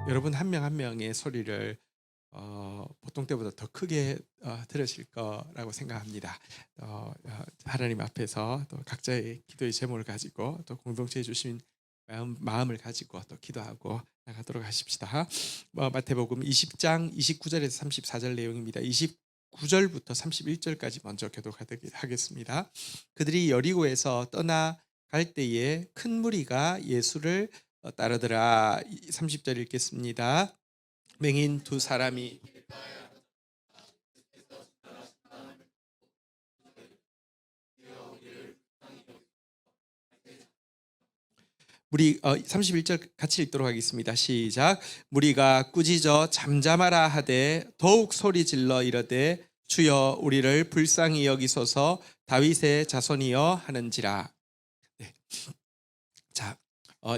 여러분 한 명 한 명의 소리를 보통 때보다 더 크게 들으실 거라고 생각합니다. 하나님 앞에서 또 각자의 기도의 제목을 가지고 또 공동체에 주신 마음을 가지고 또 기도하고 나가도록 하십시다. 마태복음 20장 29절에서 34절 내용입니다. 29절부터 31절까지 먼저 교독하겠습니다. 그들이 여리고에서 떠나갈 때에 큰 무리가 예수를 따르더라. 30절 읽겠습니다. 맹인 두 사람이 무리 31절 같이 읽도록 하겠습니다. 시작. 무리가 꾸짖어 잠잠하라 하되 더욱 소리질러 이르되 주여 우리를 불쌍히 여기소서 다윗의 자손이여 하는지라. 네. 자,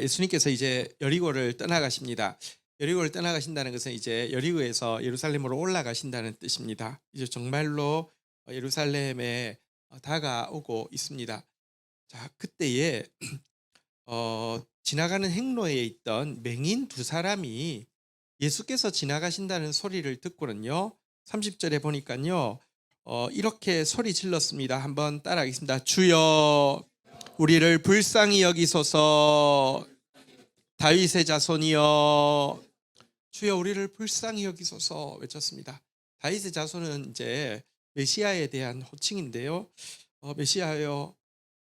예수님께서 이제 여리고를 떠나가십니다. 여리고를 떠나가신다는 것은 이제 여리고에서 예루살렘으로 올라가신다는 뜻입니다. 이제 정말로 예루살렘에 다가오고 있습니다. 자, 그때에 지나가는 행로에 있던 맹인 두 사람이 예수께서 지나가신다는 소리를 듣고는요, 30절에 보니까요, 이렇게 소리 질렀습니다. 한번 따라하겠습니다. 주여 우리를 불쌍히 여기소서 다윗의 자손이여. 주여 우리를 불쌍히 여기소서 외쳤습니다. 다윗의 자손은 이제 메시아에 대한 호칭인데요. 메시아여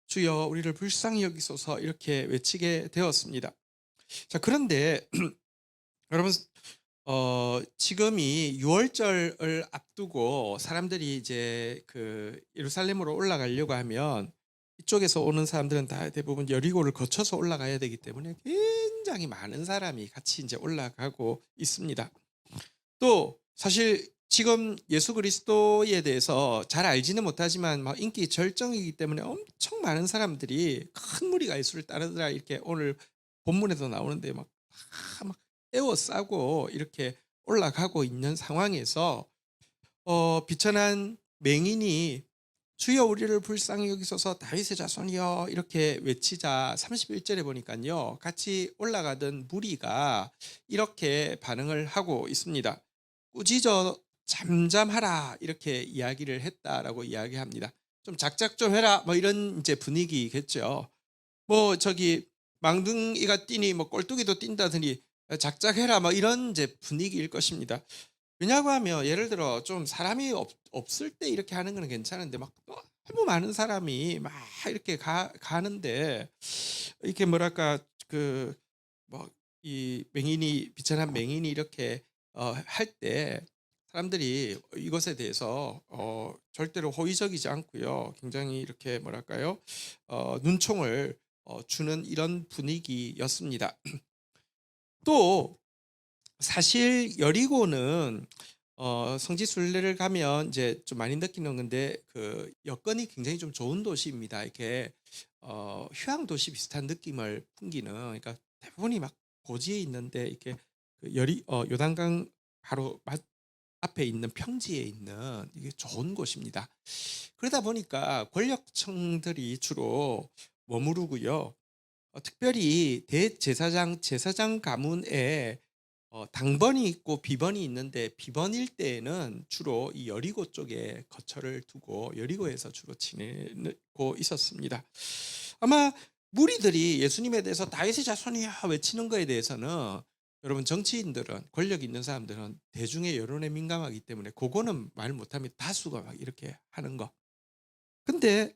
주여 우리를 불쌍히 여기소서 이렇게 외치게 되었습니다. 자, 그런데 여러분 지금이 유월절을 앞두고 사람들이 이제 그 예루살렘으로 올라가려고 하면 이쪽에서 오는 사람들은 다 대부분 여리고를 거쳐서 올라가야 되기 때문에 굉장히 많은 사람이 같이 이제 올라가고 있습니다. 또 사실 지금 예수 그리스도에 대해서 잘 알지는 못하지만 막 인기 절정이기 때문에 엄청 많은 사람들이 큰 무리가 예수를 따르더라 이렇게 오늘 본문에도 나오는데 막 에워싸고 이렇게 올라가고 있는 상황에서 비천한 맹인이 주여 우리를 불쌍히 여기소서 다윗의 자손이여 이렇게 외치자 31절에 보니까요, 같이 올라가던 무리가 이렇게 반응을 하고 있습니다. 꾸짖어 잠잠하라 이렇게 이야기를 했다라고 이야기합니다. 좀 작작 좀 해라 뭐 이런 이제 분위기겠죠. 뭐 저기 망둥이가 뛰니 뭐 꼴뚜기도 뛴다더니 작작해라 뭐 이런 이제 분위기일 것입니다. 왜냐고 하면 예를 들어 좀 사람이 없을 때 이렇게 하는 건 괜찮은데 막 너무 많은 사람이 막 이렇게 가는데 이렇게 뭐랄까 그 뭐 이 맹인이 비천한 맹인이 이렇게 할 때 사람들이 이것에 대해서 절대로 호의적이지 않고요. 굉장히 이렇게 뭐랄까요? 눈총을 주는 이런 분위기였습니다. 또 사실 여리고는 성지 순례를 가면 이제 좀 많이 느끼는 건데 그 여건이 굉장히 좀 좋은 도시입니다. 이렇게 휴양 도시 비슷한 느낌을 풍기는, 그러니까 대부분이 막 고지에 있는데 이렇게 그 요단강 바로 앞에 있는 평지에 있는 이게 좋은 곳입니다. 그러다 보니까 권력층들이 주로 머무르고요. 특별히 제사장 가문에 당번이 있고 비번이 있는데 비번일 때에는 주로 이 여리고 쪽에 거처를 두고 여리고에서 주로 지내고 있었습니다. 아마 무리들이 예수님에 대해서 다윗의 자손이야 외치는 거에 대해서는 여러분 정치인들은 권력 있는 사람들은 대중의 여론에 민감하기 때문에 그거는 말 못하면 다수가 막 이렇게 하는 거. 근데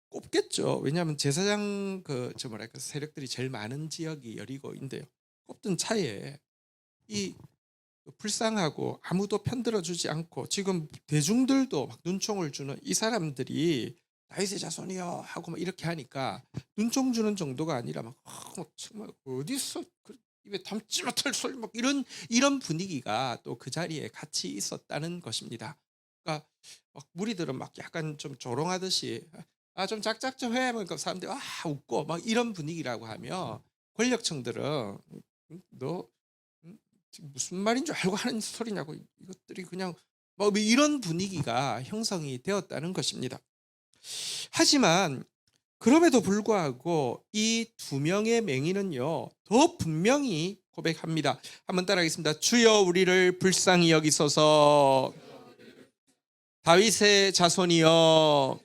꼽겠죠. 왜냐하면 제사장 뭐랄까 세력들이 제일 많은 지역이 여리고인데요. 꼽던 차에 이 불쌍하고 아무도 편들어 주지 않고 지금 대중들도 막 눈총을 주는 이 사람들이 다윗의 자손이여 하고 막 이렇게 하니까 눈총 주는 정도가 아니라 정말 어디서 입에 담지 못할 소리 막 이런 분위기가 또 그 자리에 같이 있었다는 것입니다. 그러니까 막 무리들은 막 약간 좀 조롱하듯이 좀 작작 좀 해. 그러니까 사람들이 웃고 막 이런 분위기라고 하면 권력층들은 너 지금 무슨 말인 줄 알고 하는 소리냐고 이것들이 그냥 뭐 이런 분위기가 형성이 되었다는 것입니다. 하지만 그럼에도 불구하고 이 두 명의 맹인은요 더 분명히 고백합니다. 한번 따라하겠습니다. 주여 우리를 불쌍히 여기소서. 다윗의 자손이여.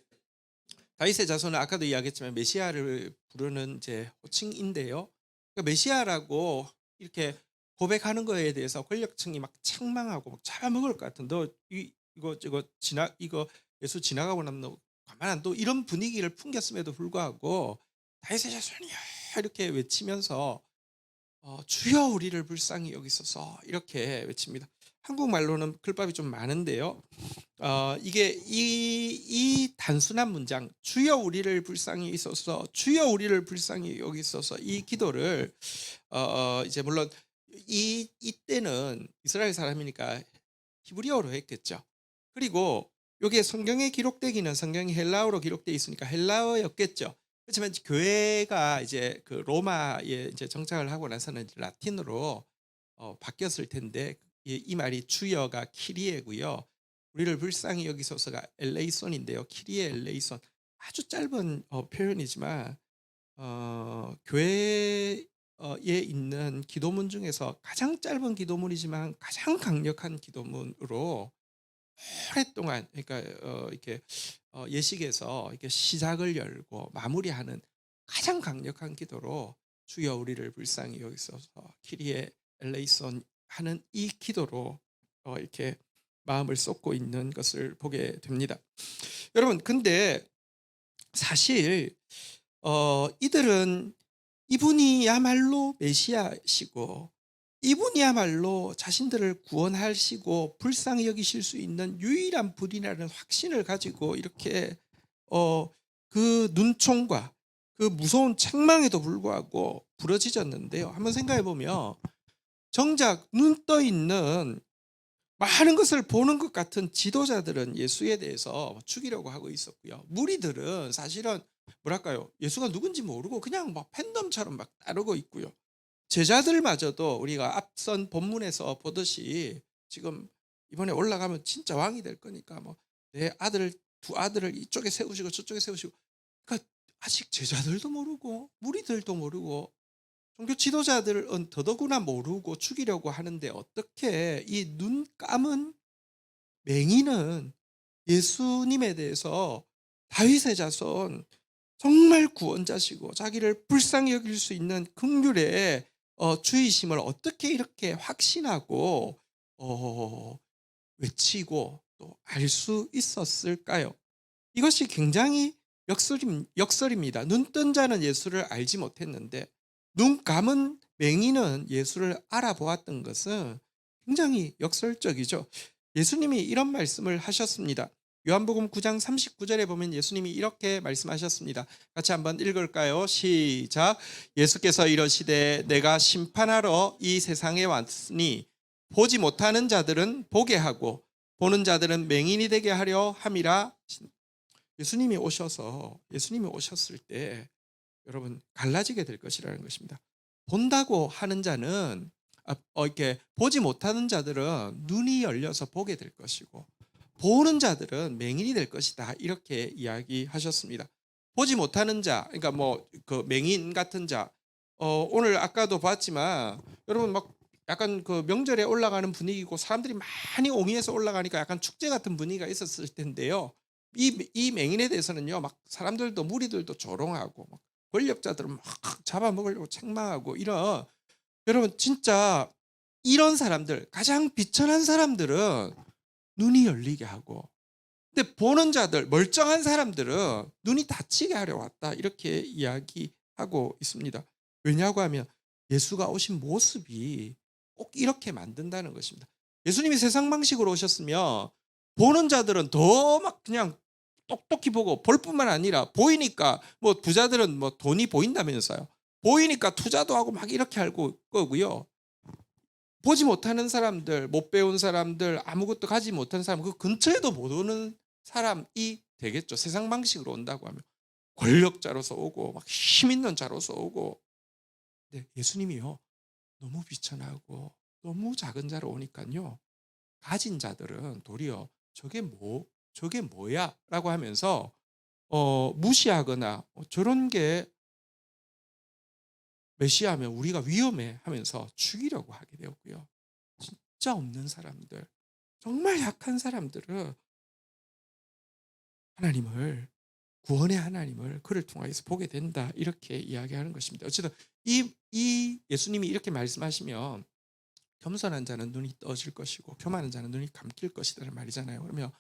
다윗의 자손은 아까도 이야기했지만 메시아를 부르는 이제 호칭인데요. 그러니까 메시아라고 이렇게 고백하는 거에 대해서 권력층이 막 책망하고 막 잡아먹을 것 같은, 너 이거 예수 지나가고 나면 너 가만 안 둬, 이런 분위기를 풍겼음에도 불구하고 다윗의 자손이야 이렇게 외치면서 주여 우리를 불쌍히 여기소서 이렇게 외칩니다. 한국말로는 글밥이 좀 많은데요. 이게 이 단순한 문장, 주여 우리를 불쌍히 있어서, 주여 우리를 불쌍히 여기 있어서, 이 기도를 이제 물론 이때는 이스라엘 사람이니까 히브리어로 했겠죠. 그리고 이게 성경에 기록되기는 성경이 헬라어로 기록되어 있으니까 헬라어였겠죠. 그렇지만 교회가 이제 그 로마에 이제 정착을 하고 나서는 라틴어로 바뀌었을 텐데, 이 말이 주여가 키리에고요. 우리를 불쌍히 여기소서가 엘레이손인데요. 키리에 엘레이손, 아주 짧은 표현이지만 교회에 있는 기도문 중에서 가장 짧은 기도문이지만 가장 강력한 기도문으로 오랫동안, 그러니까 이렇게 예식에서 이렇게 시작을 열고 마무리하는 가장 강력한 기도로 주여 우리를 불쌍히 여기소서 키리에 엘레이손 하는 이 기도로 이렇게 마음을 쏟고 있는 것을 보게 됩니다. 여러분, 근데 사실 이들은 이분이야말로 메시아시고 이분이야말로 자신들을 구원하시고 불쌍히 여기실 수 있는 유일한 분이라는 확신을 가지고 이렇게 그 눈총과 그 무서운 책망에도 불구하고 부러지졌는데요. 한번 생각해 보면 정작 눈 떠 있는 많은 것을 보는 것 같은 지도자들은 예수에 대해서 죽이려고 하고 있었고요. 무리들은 사실은 뭐랄까요, 예수가 누군지 모르고 그냥 막 팬덤처럼 막 따르고 있고요. 제자들마저도 우리가 앞선 본문에서 보듯이 지금 이번에 올라가면 진짜 왕이 될 거니까 뭐 내 아들 두 아들을 이쪽에 세우시고 저쪽에 세우시고, 그러니까 아직 제자들도 모르고 무리들도 모르고 종교 지도자들은 더더구나 모르고 죽이려고 하는데, 어떻게 이 눈 감은 맹인은 예수님에 대해서 다윗의 자손, 정말 구원자시고 자기를 불쌍히 여길 수 있는 긍휼의 주이심을 어떻게 이렇게 확신하고 외치고 또 알 수 있었을까요? 이것이 굉장히 역설입니다. 눈 뜬 자는 예수를 알지 못했는데 눈 감은 맹인은 예수를 알아보았던 것은 굉장히 역설적이죠. 예수님이 이런 말씀을 하셨습니다. 요한복음 9장 39절에 보면 예수님이 이렇게 말씀하셨습니다. 같이 한번 읽을까요? 시작. 예수께서 이러시되 내가 심판하러 이 세상에 왔으니 보지 못하는 자들은 보게 하고 보는 자들은 맹인이 되게 하려 함이라. 예수님이 오셨을 때 여러분 갈라지게 될 것이라는 것입니다. 본다고 하는 자는 이렇게 보지 못하는 자들은 눈이 열려서 보게 될 것이고 보는 자들은 맹인이 될 것이다, 이렇게 이야기하셨습니다. 보지 못하는 자, 그러니까 뭐 그 맹인 같은 자, 오늘 아까도 봤지만 여러분 막 약간 그 명절에 올라가는 분위기고 사람들이 많이 옹이해서 올라가니까 약간 축제 같은 분위기가 있었을 텐데요. 이 맹인에 대해서는요, 막 사람들도 무리들도 조롱하고 막 권력자들은 막 잡아먹으려고 책망하고 이런, 여러분 진짜 이런 사람들, 가장 비천한 사람들은 눈이 열리게 하고, 근데 보는 자들, 멀쩡한 사람들은 눈이 닫히게 하려 왔다, 이렇게 이야기하고 있습니다. 왜냐고 하면 예수가 오신 모습이 꼭 이렇게 만든다는 것입니다. 예수님이 세상 방식으로 오셨으면 보는 자들은 더 막 그냥 똑똑히 보고 볼 뿐만 아니라 보이니까, 뭐 부자들은 뭐 돈이 보인다면서요. 보이니까 투자도 하고 막 이렇게 할 거고요. 보지 못하는 사람들, 못 배운 사람들, 아무것도 가지 못한 사람, 그 근처에도 못 오는 사람이 되겠죠. 세상 방식으로 온다고 하면 권력자로서 오고 막 힘 있는 자로서 오고. 근데 예수님이요, 너무 비천하고 너무 작은 자로 오니까요, 가진 자들은 도리어 저게 뭐야라고 하면서 무시하거나 저런 게 메시아면 우리가 위험해 하면서 죽이려고 하게 되었고요. 진짜 없는 사람들, 정말 약한 사람들은 하나님을 구원의 하나님을 그를 통하여서 보게 된다 이렇게 이야기하는 것입니다. 어쨌든 이 예수님이 이렇게 말씀하시면 겸손한 자는 눈이 떠질 것이고 교만한 자는 눈이 감길 것이라는 말이잖아요. 그러면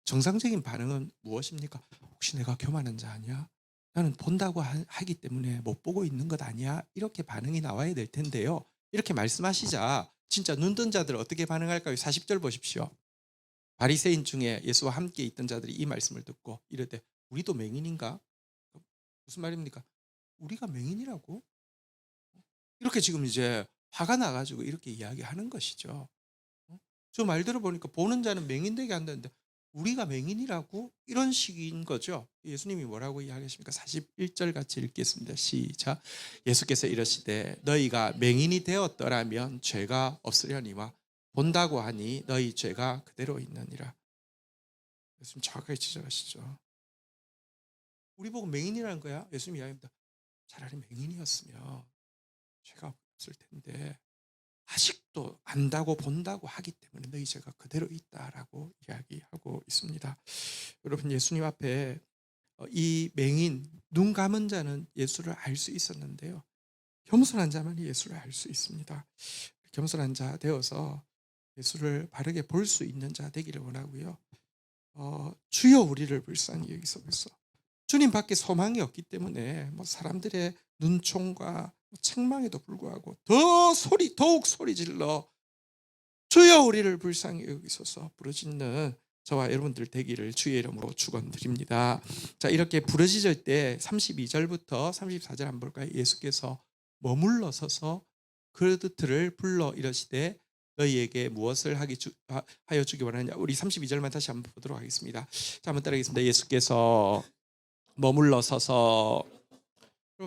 정상적인 반응은 무엇입니까? 혹시 내가 교만한 자 아니야? 나는 본다고 하기 때문에 못 보고 있는 것 아니야? 이렇게 반응이 나와야 될 텐데요. 이렇게 말씀하시자 진짜 눈뜬 자들 어떻게 반응할까요? 40절 보십시오. 바리새인 중에 예수와 함께 있던 자들이 이 말씀을 듣고 이르되 우리도 맹인인가? 무슨 말입니까? 우리가 맹인이라고? 이렇게 지금 이제 화가 나가지고 이렇게 이야기하는 것이죠. 저 말 들어보니까 보는 자는 맹인되게 한다는데 우리가 맹인이라고? 이런 식인 거죠. 예수님이 뭐라고 이야기하십니까? 41절 같이 읽겠습니다. 시작. 예수께서 이러시되 너희가 맹인이 되었더라면 죄가 없으려니와 본다고 하니 너희 죄가 그대로 있느니라. 예수님 정확하게 지적하시죠. 우리 보고 맹인이라는 거야? 예수님 이야기합니다. 차라리 맹인이었으면 죄가 없을 텐데 아직도 안다고 본다고 하기 때문에 너희 죄가 그대로 있다라고 이야기하고 있습니다. 여러분 예수님 앞에 이 맹인 눈 감은 자는 예수를 알 수 있었는데요. 겸손한 자만 예수를 알 수 있습니다. 겸손한 자 되어서 예수를 바르게 볼 수 있는 자 되기를 원하고요. 주여 우리를 불쌍히 여기소서. 주님 밖에 소망이 없기 때문에 뭐 사람들의 눈총과 책망에도 불구하고 더욱 소리 질러 주여 우리를 불쌍히 여기소서 부르짖는 저와 여러분들 되기를 주의 이름으로 축원드립니다. 자, 이렇게 부르짖을 때 32절부터 34절 한번 볼까요? 예수께서 머물러 서서 그들을 불러 이르시되 너희에게 무엇을 하여 주기 원하냐. 우리 32절만 다시 한번 보도록 하겠습니다. 자, 한번 따라하겠습니다. 예수께서 머물러 서서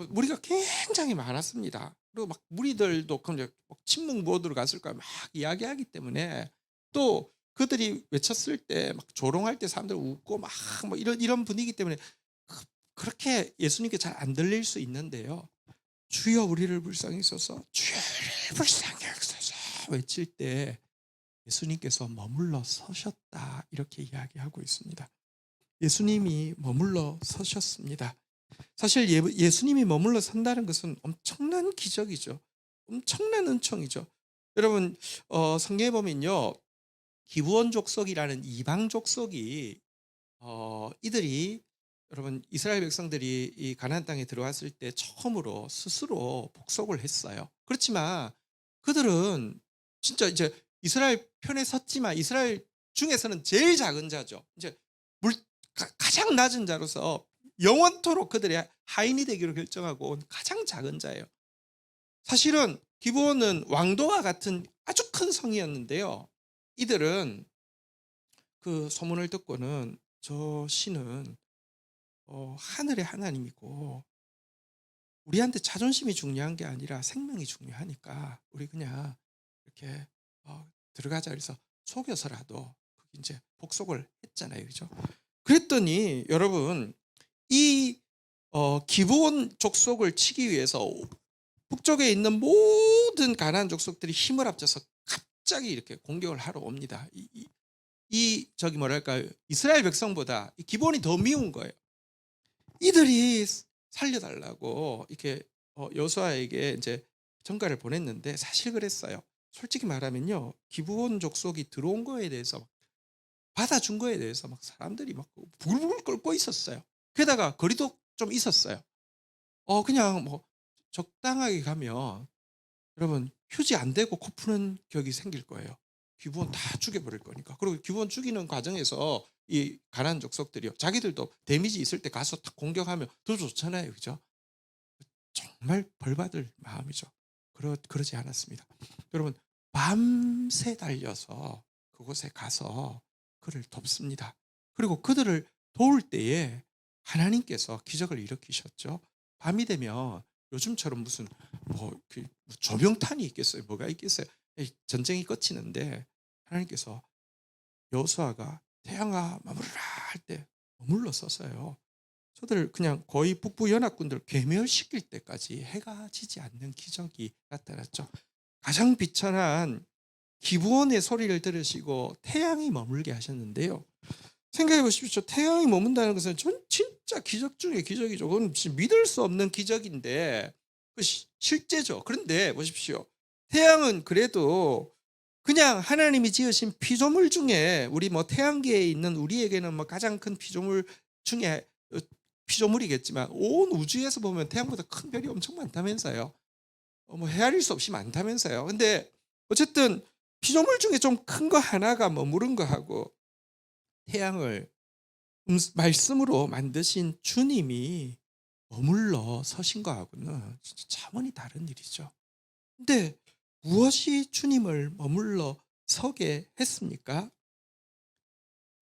무리가 굉장히 많았습니다. 그리고 막 무리들도 그럼 침묵 모드로 갔을 거야. 막 이야기하기 때문에 또 그들이 외쳤을 때 막 조롱할 때 사람들 웃고 막 뭐 이런 분위기 때문에 그렇게 예수님께 잘 안 들릴 수 있는데요. 주여 우리를 불쌍히 여기소서, 주여 우리를 불쌍히 여기소서 외칠 때 예수님께서 머물러 서셨다 이렇게 이야기하고 있습니다. 예수님이 머물러 서셨습니다. 사실 예수님이 머물러 선다는 것은 엄청난 기적이죠. 엄청난 은총이죠. 여러분 성경에 보면요. 기브온 족속이라는 이방 족속이 이들이 여러분 이스라엘 백성들이 이 가나안 땅에 들어왔을 때 처음으로 스스로 복속을 했어요. 그렇지만 그들은 진짜 이제 이스라엘 편에 섰지만 이스라엘 중에서는 제일 작은 자죠. 이제 가장 낮은 자로서 영원토록 그들의 하인이 되기로 결정하고 온 가장 작은 자예요. 사실은 기브온은 왕도와 같은 아주 큰 성이었는데요. 이들은 그 소문을 듣고는 저 신은 하늘의 하나님이고 우리한테 자존심이 중요한 게 아니라 생명이 중요하니까 우리 그냥 이렇게 들어가자 그래서 속여서라도 이제 복속을 했잖아요. 그죠? 그랬더니 여러분 이 기브온 족속을 치기 위해서 북쪽에 있는 모든 가나안 족속들이 힘을 합쳐서 갑자기 이렇게 공격을 하러 옵니다. 저기 뭐랄까요? 이스라엘 백성보다 이 기브온이 더 미운 거예요. 이들이 살려달라고 이렇게 여호수아에게 이제 전가를 보냈는데 사실 그랬어요. 솔직히 말하면요, 기브온 족속이 들어온 거에 대해서 받아준 거에 대해서 막 사람들이 막 부글부글 끓고 있었어요. 게다가 거리도 좀 있었어요. 그냥 뭐 적당하게 가면 여러분 휴지 안 대고 코 푸는 격이 생길 거예요. 기부원 다 죽여버릴 거니까. 그리고 기부원 죽이는 과정에서 이 가난한 족속들이요. 자기들도 데미지 있을 때 가서 딱 공격하면 더 좋잖아요. 그죠? 정말 벌받을 마음이죠. 그러지 않았습니다. 여러분 밤새 달려서 그곳에 가서 그를 돕습니다. 그리고 그들을 도울 때에 하나님께서 기적을 일으키셨죠. 밤이 되면 요즘처럼 무슨 그 조명탄이 있겠어요? 뭐가 있겠어요? 전쟁이 끝이는데 하나님께서 여호수아가 태양아 머무르라 할 때 머물러 서서요. 저들 그냥 거의 북부 연합군들 괴멸시킬 때까지 해가 지지 않는 기적이 나타났죠. 가장 비천한 기브온의 소리를 들으시고 태양이 머물게 하셨는데요. 생각해 보십시오. 태양이 머문다는 것은 진짜 기적 중의 기적이죠. 그건 믿을 수 없는 기적인데 실제죠. 그런데 보십시오. 태양은 그래도 그냥 하나님이 지으신 피조물 중에 우리 뭐 태양계에 있는 우리에게는 뭐 가장 큰 피조물 중에 피조물이겠지만 온 우주에서 보면 태양보다 큰 별이 엄청 많다면서요. 뭐 헤아릴 수 없이 많다면서요. 근데 어쨌든 피조물 중에 좀 큰 거 하나가 머무른 거하고 태양을 말씀으로 만드신 주님이 머물러 서신 거하고는 진짜 차원이 다른 일이죠. 근데 무엇이 주님을 머물러 서게 했습니까?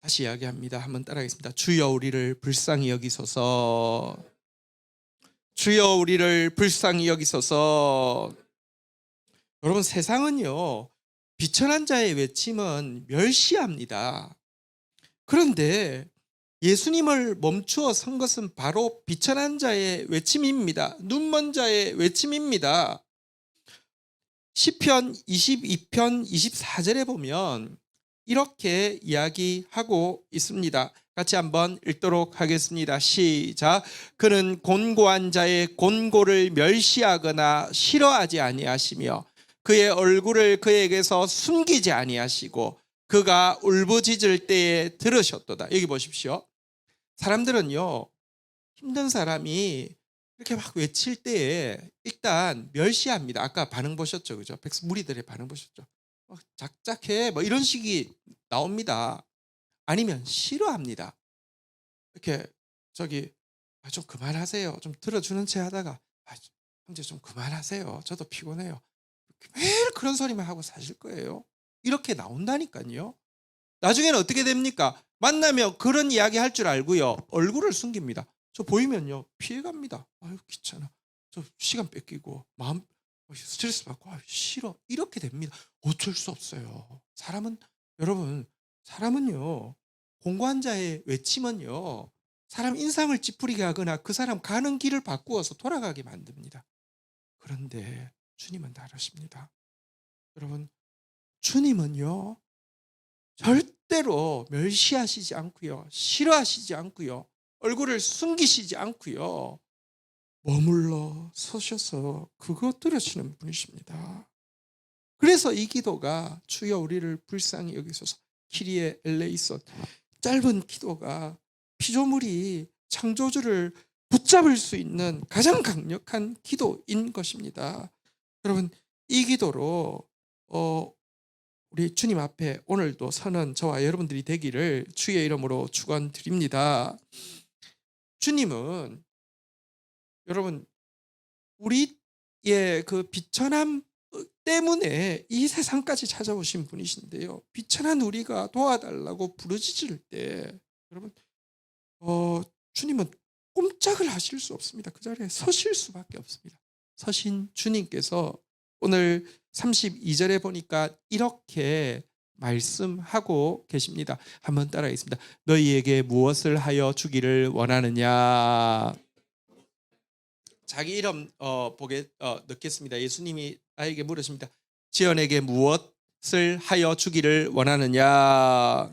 다시 이야기합니다. 한번 따라하겠습니다. 주여 우리를 불쌍히 여기소서. 주여 우리를 불쌍히 여기소서. 여러분 세상은요. 비천한 자의 외침은 멸시합니다. 그런데 예수님을 멈추어 선 것은 바로 비천한 자의 외침입니다. 눈먼 자의 외침입니다. 시편 22편 24절에 보면 이렇게 이야기하고 있습니다. 같이 한번 읽도록 하겠습니다. 시작. 그는 곤고한 자의 곤고를 멸시하거나 싫어하지 아니하시며 그의 얼굴을 그에게서 숨기지 아니하시고 그가 울부짖을 때에 들으셨도다. 여기 보십시오. 사람들은요, 힘든 사람이 이렇게 막 외칠 때에 일단 멸시합니다. 아까 반응 보셨죠, 그죠? 무리들의 반응 보셨죠? 작작해, 뭐 이런 식이 나옵니다. 아니면 싫어합니다. 이렇게 좀 그만하세요. 좀 들어주는 체 하다가 형제 좀 그만하세요. 저도 피곤해요. 매일 그런 소리만 하고 사실 거예요. 이렇게 나온다니까요. 나중에는 어떻게 됩니까? 만나면 그런 이야기 할 줄 알고요. 얼굴을 숨깁니다. 저 보이면요. 피해갑니다. 아유 귀찮아. 저 시간 뺏기고 마음 스트레스 받고 싫어. 이렇게 됩니다. 어쩔 수 없어요. 여러분 사람은요. 공고한 자의 외침은요. 사람 인상을 찌푸리게 하거나 그 사람 가는 길을 바꾸어서 돌아가게 만듭니다. 그런데 주님은 다르십니다. 여러분 주님은요. 절대로 멸시하시지 않고요. 싫어하시지 않고요. 얼굴을 숨기시지 않고요. 머물러 서셔서 그것 들으시는 분이십니다. 그래서 이 기도가 주여 우리를 불쌍히 여기소서 키리에 엘레이손 짧은 기도가 피조물이 창조주를 붙잡을 수 있는 가장 강력한 기도인 것입니다. 여러분 이 기도로 우리 주님 앞에 오늘도 서는 저와 여러분들이 되기를 주의 이름으로 축원드립니다. 주님은 여러분 우리의 그 비천함 때문에 이 세상까지 찾아오신 분이신데요. 비천한 우리가 도와달라고 부르짖을 때 여러분 주님은 꼼짝을 하실 수 없습니다. 그 자리에 서실 수밖에 없습니다. 서신 주님께서 오늘 32절에 보니까 이렇게 말씀하고 계십니다. 한번 따라하겠습니다. 너희에게 무엇을 하여 주기를 원하느냐. 자기 이름 넣겠습니다. 예수님이 나에게 물으십니다. 지연에게 무엇을 하여 주기를 원하느냐.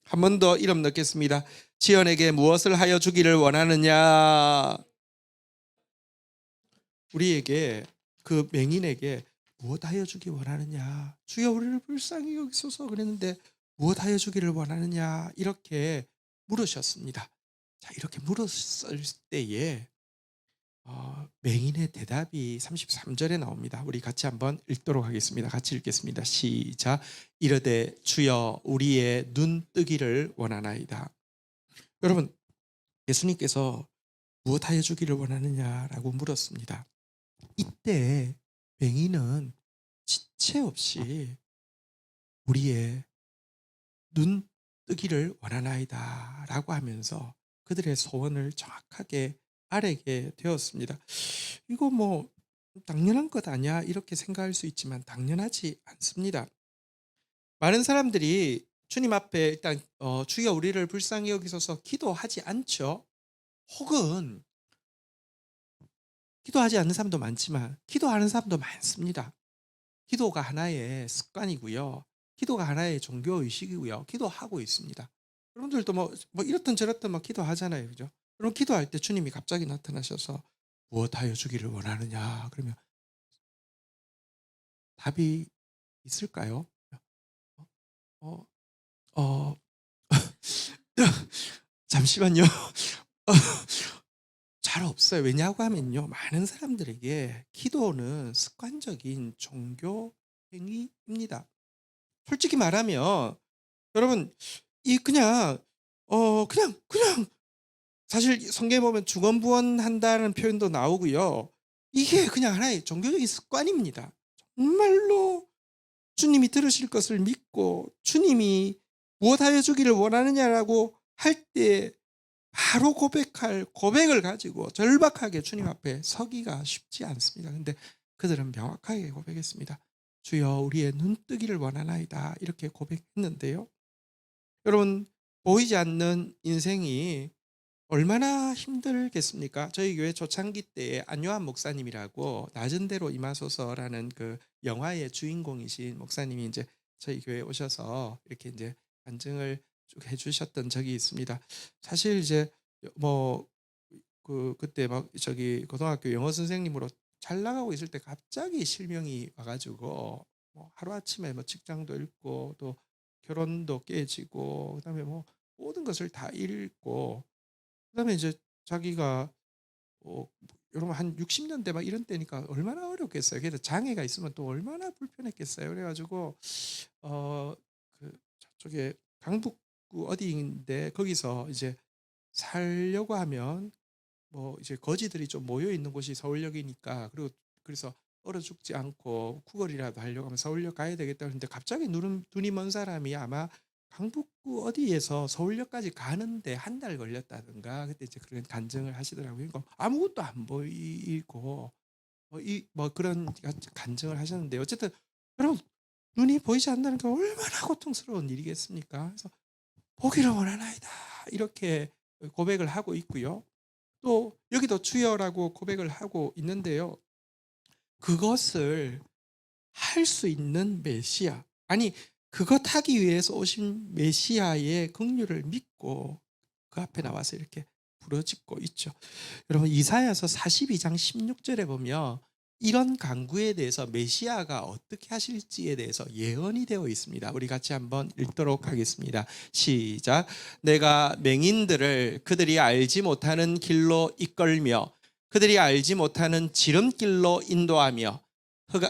한 번 더 이름 넣겠습니다. 지연에게 무엇을 하여 주기를 원하느냐. 우리에게 그 맹인에게 무엇 하여 주기 원하느냐. 주여 우리를 불쌍히 여기소서 그랬는데 무엇 하여 주기를 원하느냐 이렇게 물으셨습니다. 자 이렇게 물었을 때에 맹인의 대답이 33절에 나옵니다. 우리 같이 한번 읽도록 하겠습니다. 같이 읽겠습니다. 시작. 이르되 주여 우리의 눈 뜨기를 원하나이다. 여러분 예수님께서 무엇 하여 주기를 원하느냐라고 물었습니다. 이때 맹인은 지체 없이 우리의 눈 뜨기를 원하나이다 라고 하면서 그들의 소원을 정확하게 아뢰게 되었습니다. 이거 뭐 당연한 것 아니야 이렇게 생각할 수 있지만 당연하지 않습니다. 많은 사람들이 주님 앞에 일단 주여 우리를 불쌍히 여기소서 기도하지 않죠. 혹은 기도하지 않는 사람도 많지만 기도하는 사람도 많습니다. 기도가 하나의 습관이고요. 기도가 하나의 종교 의식이고요. 기도하고 있습니다. 여러분들도 뭐 이렇든 저렇든 막 기도하잖아요. 그죠? 그럼 기도할 때 주님이 갑자기 나타나셔서 무엇하여 주기를 원하느냐? 그러면 답이 있을까요? 어, 어, 잠시만요. 잘 없어요. 왜냐고 하면요. 많은 사람들에게 기도는 습관적인 종교 행위입니다. 솔직히 말하면 여러분 이 그냥 사실 성경에 보면 중언부언한다는 표현도 나오고요. 이게 그냥 하나의 종교적인 습관입니다. 정말로 주님이 들으실 것을 믿고 주님이 무엇하여 주기를 원하느냐라고 할 때 바로 고백할 고백을 가지고 절박하게 주님 앞에 서기가 쉽지 않습니다. 근데 그들은 명확하게 고백했습니다. 주여 우리의 눈뜨기를 원하나이다. 이렇게 고백했는데요. 여러분 보이지 않는 인생이 얼마나 힘들겠습니까? 저희 교회 초창기 때에 안요한 목사님이라고 낮은 대로 임하소서라는 그 영화의 주인공이신 목사님이 이제 저희 교회에 오셔서 이렇게 이제 간증을 쭉 해주셨던 적이 있습니다. 사실 이제 뭐 그때 막 저기 고등학교 영어 선생님으로 잘 나가고 있을 때 갑자기 실명이 와가지고 뭐 하루아침에 뭐 직장도 잃고 또 결혼도 깨지고 그다음에 뭐 모든 것을 다 잃고 그다음에 이제 자기가 여러분 한 60년대 막 이런 때니까 얼마나 어렵겠어요. 그래서 장애가 있으면 또 얼마나 불편했겠어요. 그래 가지고 저쪽에 강북구 어디인데 거기서 이제 살려고 하면 뭐 이제 거지들이 좀 모여 있는 곳이 서울역이니까 그리고 그래서 얼어 죽지 않고 쿠거리라도 하려고 하면 서울역 가야 되겠다 그런데 갑자기 눈이 먼 사람이 아마 강북구 어디에서 서울역까지 가는데 한 달 걸렸다든가 그때 이제 그런 간증을 하시더라고요. 그러니까 아무것도 안 보이고 뭐 그런 간증을 하셨는데 어쨌든 여러분 눈이 보이지 않는다는 게 얼마나 고통스러운 일이겠습니까? 그래서 보기를 원하나이다 이렇게 고백을 하고 있고요. 또 여기도 주여라고 고백을 하고 있는데요. 그것을 할 수 있는 메시아 아니 그것 하기 위해서 오신 메시아의 긍휼을 믿고 그 앞에 나와서 이렇게 부르짖고 있죠. 여러분 이사야서 42장 16절에 보면 이런 간구에 대해서 메시아가 어떻게 하실지에 대해서 예언이 되어 있습니다. 우리 같이 한번 읽도록 하겠습니다. 시작. 내가 맹인들을 그들이 알지 못하는 길로 이끌며 그들이 알지 못하는 지름길로 인도하며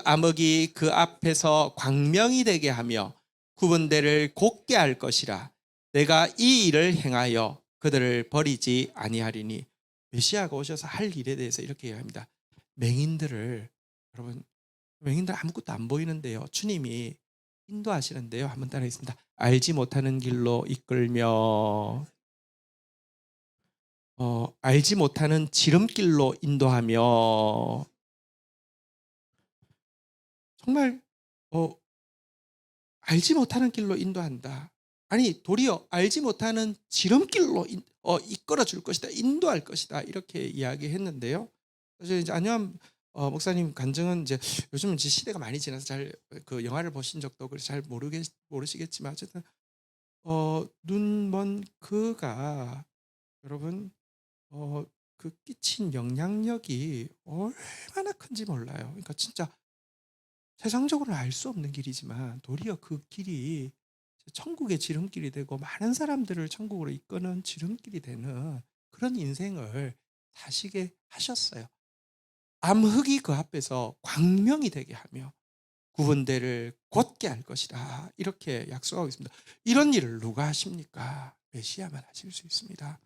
암흑이 그 앞에서 광명이 되게 하며 구분대를 곧게 할 것이라. 내가 이 일을 행하여 그들을 버리지 아니하리니. 메시아가 오셔서 할 일에 대해서 이렇게 얘기합니다. 맹인들을 여러분 맹인들 아무것도 안 보이는데요. 주님이 인도하시는데요. 한번 따라하겠습니다. 알지 못하는 길로 이끌며 알지 못하는 지름길로 인도하며 정말 어, 알지 못하는 길로 인도한다. 아니 도리어 알지 못하는 지름길로 이끌어 줄 것이다. 인도할 것이다. 이렇게 이야기했는데요. 사실 이제 안요한 목사님 간증은 이제 요즘 이제 시대가 많이 지나서 잘 그 영화를 보신 적도 그래서 잘 모르시겠지만 어쨌든 눈먼 그가 여러분 그 끼친 영향력이 얼마나 큰지 몰라요. 그러니까 진짜 세상적으로는 알 수 없는 길이지만 도리어 그 길이 천국의 지름길이 되고 많은 사람들을 천국으로 이끄는 지름길이 되는 그런 인생을 사시게 하셨어요. 암흑이 그 앞에서 광명이 되게 하며 구분대를 곧게 할 것이다. 이렇게 약속하고 있습니다. 이런 일을 누가 하십니까? 메시아만 하실 수 있습니다.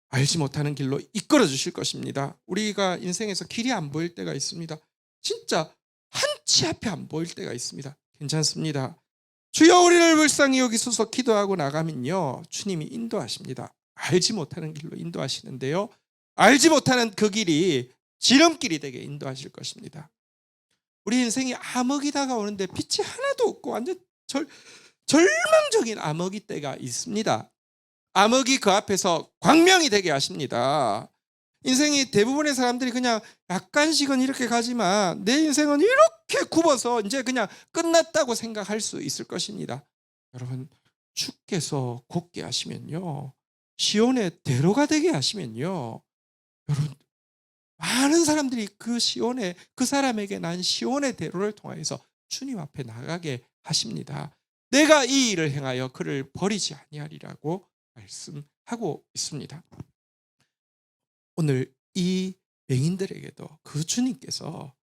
알지 못하는 길로 이끌어 주실 것입니다. 우리가 인생에서 길이 안 보일 때가 있습니다. 진짜 한치 앞에 안 보일 때가 있습니다. 괜찮습니다. 주여 우리를 불쌍히 여기소서 기도하고 나가면요. 주님이 인도하십니다. 알지 못하는 길로 인도하시는데요. 알지 못하는 그 길이 지름길이 되게 인도하실 것입니다. 우리 인생이 암흑이 다가오는데 빛이 하나도 없고 완전 절망적인 암흑이 때가 있습니다. 암흑이 그 앞에서 광명이 되게 하십니다. 인생이 대부분의 사람들이 그냥 약간씩은 이렇게 가지만 내 인생은 이렇게 굽어서 이제 그냥 끝났다고 생각할 수 있을 것입니다. 여러분, 주께서 곧게 하시면요, 시온의 대로가 되게 하시면요, 여러분, 많은 사람들이 그 시온의, 그 사람에게 난 시온의 대로를 통하여서 주님 앞에 나가게 하십니다. 내가 이 일을 행하여 그를 버리지 아니하리라고 말씀하고 있습니다. 오늘 이 맹인들에게도 그 주님께서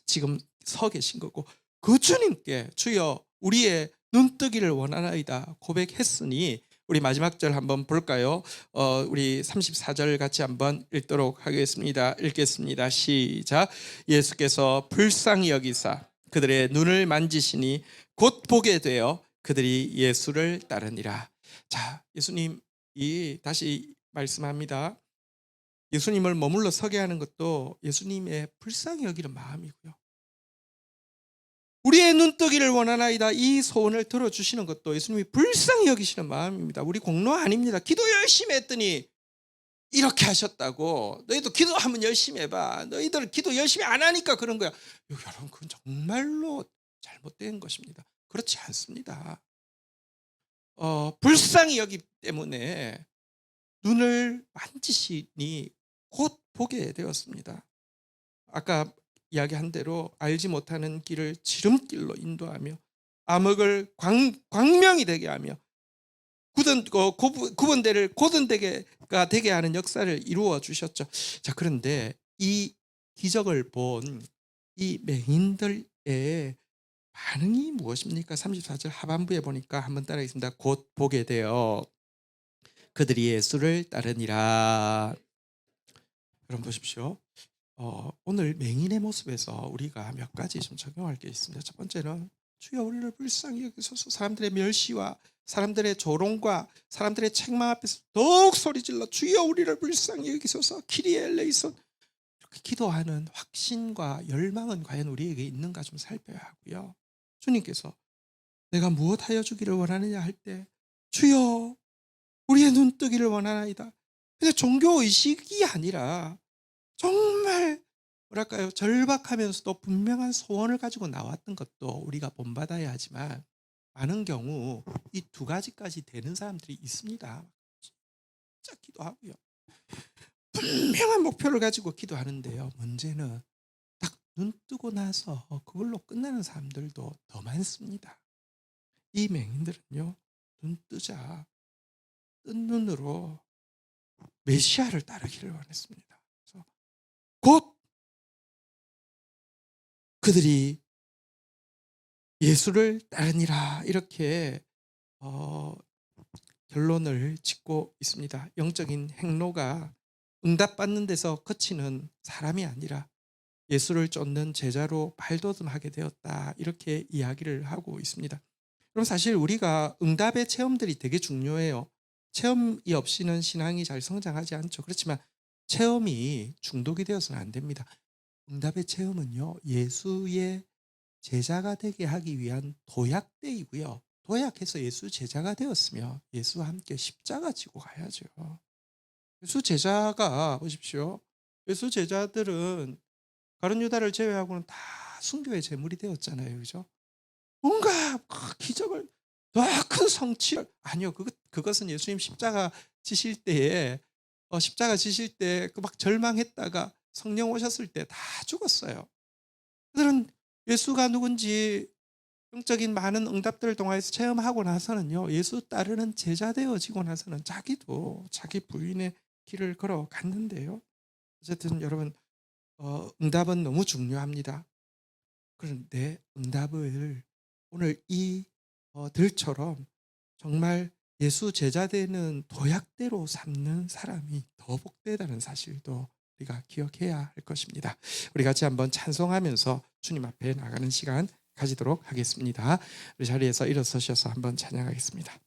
지금 서 계신 거고, 그 주님께 주여 우리의 눈뜨기를 원하나이다 고백했으니, 우리 마지막 절 한번 볼까요? 우리 34절 같이 한번 읽도록 하겠습니다. 읽겠습니다. 시작. 예수께서 불쌍히 여기사 그들의 눈을 만지시니 곧 보게 되어 그들이 예수를 따르니라. 자, 예수님이 다시 말씀합니다. 예수님을 머물러 서게 하는 것도 예수님의 불쌍히 여기는 마음이고요, 우리의 눈뜨기를 원하나이다 이 소원을 들어주시는 것도 예수님이 불쌍히 여기시는 마음입니다. 우리 공로 아닙니다. 기도 열심히 했더니 이렇게 하셨다고, 너희도 기도하면 열심히 해봐, 너희들 기도 열심히 안 하니까 그런 거야. 여러분, 그건 정말로 잘못된 것입니다. 그렇지 않습니다. 불쌍히 여기기 때문에 눈을 만지시니 곧 보게 되었습니다. 아까 이야기한 대로 알지 못하는 길을 지름길로 인도하며 암흑을 광명이 되게 하며 구분대를 고든대가 되게 하는 역사를 이루어 주셨죠. 자, 그런데 이 기적을 본 이 맹인들의 반응이 무엇입니까? 34절 하반부에 보니까 한번 따라하겠습니다. 곧 보게 되어 그들이 예수를 따르니라. 여러분 보십시오. 오늘 맹인의 모습에서 우리가 몇 가지 좀 적용할 게 있습니다. 첫 번째는 주여 우리를 불쌍히 여기소서. 사람들의 멸시와 사람들의 조롱과 사람들의 책망 앞에서 더욱 소리질러 주여 우리를 불쌍히 여기소서 키리에 엘레이손, 이렇게 기도하는 확신과 열망은 과연 우리에게 있는가 좀 살펴야 하고요. 주님께서 내가 무엇하여 주기를 원하느냐 할 때 주여 우리의 눈뜨기를 원하나이다. 근데 종교의식이 아니라 정말 뭐랄까요, 절박하면서도 분명한 소원을 가지고 나왔던 것도 우리가 본받아야 하지만, 많은 경우 이 두 가지까지 되는 사람들이 있습니다. 진짜 기도하고요, 분명한 목표를 가지고 기도하는데요, 문제는 딱 눈 뜨고 나서 그걸로 끝나는 사람들도 더 많습니다. 이 맹인들은요, 눈 뜨자 뜬 눈으로 메시아를 따르기를 원했습니다. 그래서 곧 그들이 예수를 따르니라, 이렇게 결론을 짓고 있습니다. 영적인 행로가 응답받는 데서 그치는 사람이 아니라 예수를 쫓는 제자로 발돋움하게 되었다, 이렇게 이야기를 하고 있습니다. 그럼 사실 우리가 응답의 체험들이 되게 중요해요. 체험이 없이는 신앙이 잘 성장하지 않죠. 그렇지만 체험이 중독이 되어서는 안 됩니다. 응답의 체험은요, 예수의 제자가 되게 하기 위한 도약대이고요, 도약해서 예수 제자가 되었으며 예수와 함께 십자가 지고 가야죠. 예수 제자가 보십시오, 예수 제자들은 가룟 유다를 제외하고는 다 순교의 제물이 되었잖아요. 그죠? 뭔가 기적을, 더 큰 성취를, 아니요, 그것은 예수님 십자가 지실 때에 십자가 지실 때 그 막 절망했다가 성령 오셨을 때 다 죽었어요. 그들은 예수가 누군지 영적인 많은 응답들을 통해서 체험하고 나서는요, 예수 따르는 제자 되어지고 나서는 자기도 자기 부인의 길을 걸어갔는데요. 어쨌든 여러분, 응답은 너무 중요합니다. 그런데 응답을 오늘 이 들처럼 정말 예수 제자 되는 도약대로 삼는 사람이 더 복되다는 사실도 우리가 기억해야 할 것입니다. 우리 같이 한번 찬송하면서 주님 앞에 나가는 시간 가지도록 하겠습니다. 우리 자리에서 일어서셔서 한번 찬양하겠습니다.